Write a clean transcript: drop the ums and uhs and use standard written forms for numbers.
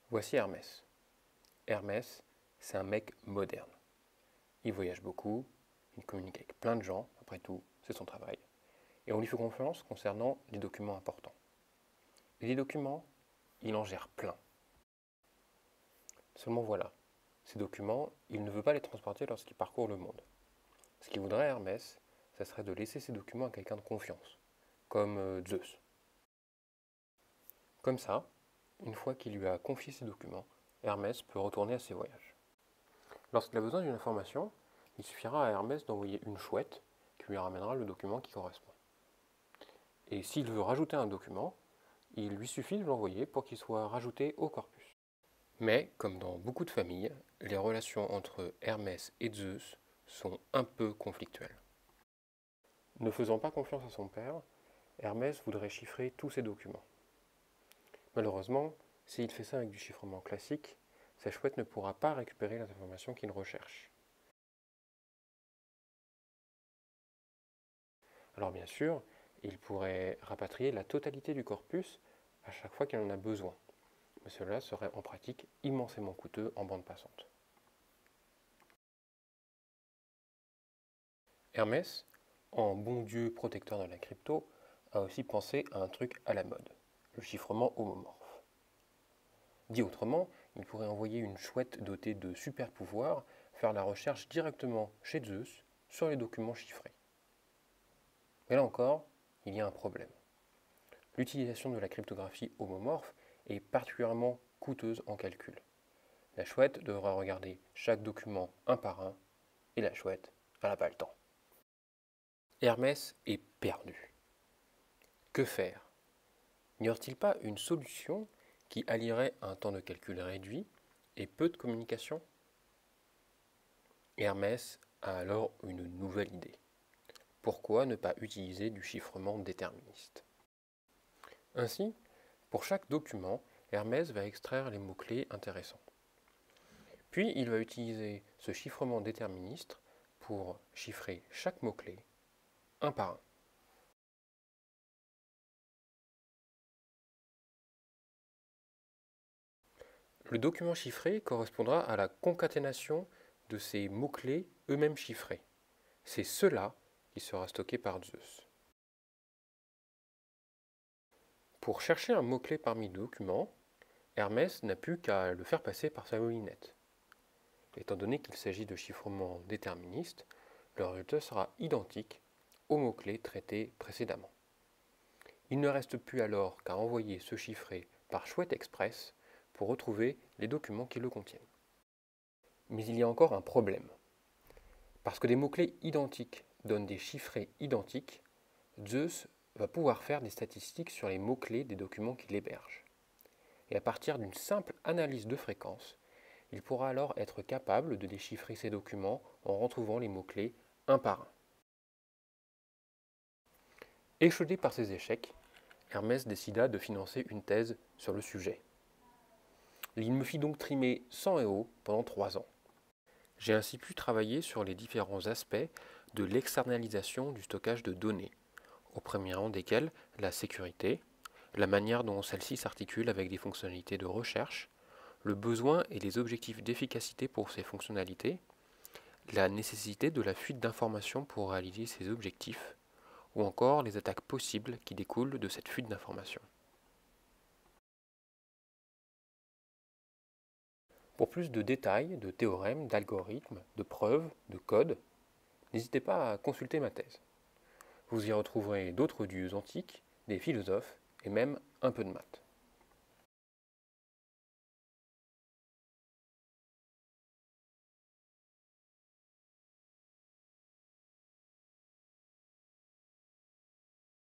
Voici Hermès. Hermès, c'est un mec moderne. Il voyage beaucoup, il communique avec plein de gens, après tout, c'est son travail. Et on lui fait confiance concernant les documents importants. Et les documents, il en gère plein. Seulement voilà, ces documents, il ne veut pas les transporter lorsqu'il parcourt le monde. Ce qu'il voudrait Hermès, ça serait de laisser ces documents à quelqu'un de confiance, comme Zeus. Comme ça, une fois qu'il lui a confié ces documents, Hermès peut retourner à ses voyages. Lorsqu'il a besoin d'une information, il suffira à Hermès d'envoyer une chouette qui lui ramènera le document qui correspond. Et s'il veut rajouter un document, il lui suffit de l'envoyer pour qu'il soit rajouté au corpus. Mais, comme dans beaucoup de familles, les relations entre Hermès et Zeus sont un peu conflictuelles. Ne faisant pas confiance à son père, Hermès voudrait chiffrer tous ses documents. Malheureusement, s'il fait ça avec du chiffrement classique, sa chouette ne pourra pas récupérer les informations qu'il recherche. Alors bien sûr, il pourrait rapatrier la totalité du corpus à chaque fois qu'il en a besoin, mais cela serait en pratique immensément coûteux en bande passante. Hermès, en bon dieu protecteur de la crypto, a aussi pensé à un truc à la mode, le chiffrement homomorphe. Dit autrement, il pourrait envoyer une chouette dotée de super pouvoirs faire la recherche directement chez Zeus sur les documents chiffrés. Mais là encore, il y a un problème. L'utilisation de la cryptographie homomorphe est particulièrement coûteuse en calcul. La chouette devra regarder chaque document un par un, et la chouette, elle n'a pas le temps. Hermès est perdu. Que faire? N'y aurait-il pas une solution qui allierait un temps de calcul réduit et peu de communication? Hermès a alors une nouvelle idée. Pourquoi ne pas utiliser du chiffrement déterministe? Ainsi, pour chaque document, Hermès va extraire les mots-clés intéressants. Puis il va utiliser ce chiffrement déterministe pour chiffrer chaque mot-clé un par un. Le document chiffré correspondra à la concaténation de ces mots-clés eux-mêmes chiffrés. C'est cela qui sera stocké par Zeus. Pour chercher un mot-clé parmi les documents, Hermès n'a plus qu'à le faire passer par sa moulinette. Étant donné qu'il s'agit de chiffrement déterministe, le résultat sera identique au mot-clé traité précédemment. Il ne reste plus alors qu'à envoyer ce chiffré par Chouette Express pour retrouver les documents qui le contiennent. Mais il y a encore un problème. Parce que des mots-clés identiques donnent des chiffrés identiques, Zeus va pouvoir faire des statistiques sur les mots-clés des documents qu'il héberge. Et à partir d'une simple analyse de fréquence, il pourra alors être capable de déchiffrer ces documents en retrouvant les mots-clés un par un. Échaudé par ces échecs, Hermès décida de financer une thèse sur le sujet. Il me fit donc trimer 100 EO pendant 3 ans. J'ai ainsi pu travailler sur les différents aspects de l'externalisation du stockage de données, au premier rang desquels la sécurité, la manière dont celle-ci s'articule avec des fonctionnalités de recherche, le besoin et les objectifs d'efficacité pour ces fonctionnalités, la nécessité de la fuite d'informations pour réaliser ces objectifs, ou encore les attaques possibles qui découlent de cette fuite d'informations. Pour plus de détails, de théorèmes, d'algorithmes, de preuves, de codes, n'hésitez pas à consulter ma thèse. Vous y retrouverez d'autres dieux antiques, des philosophes et même un peu de maths.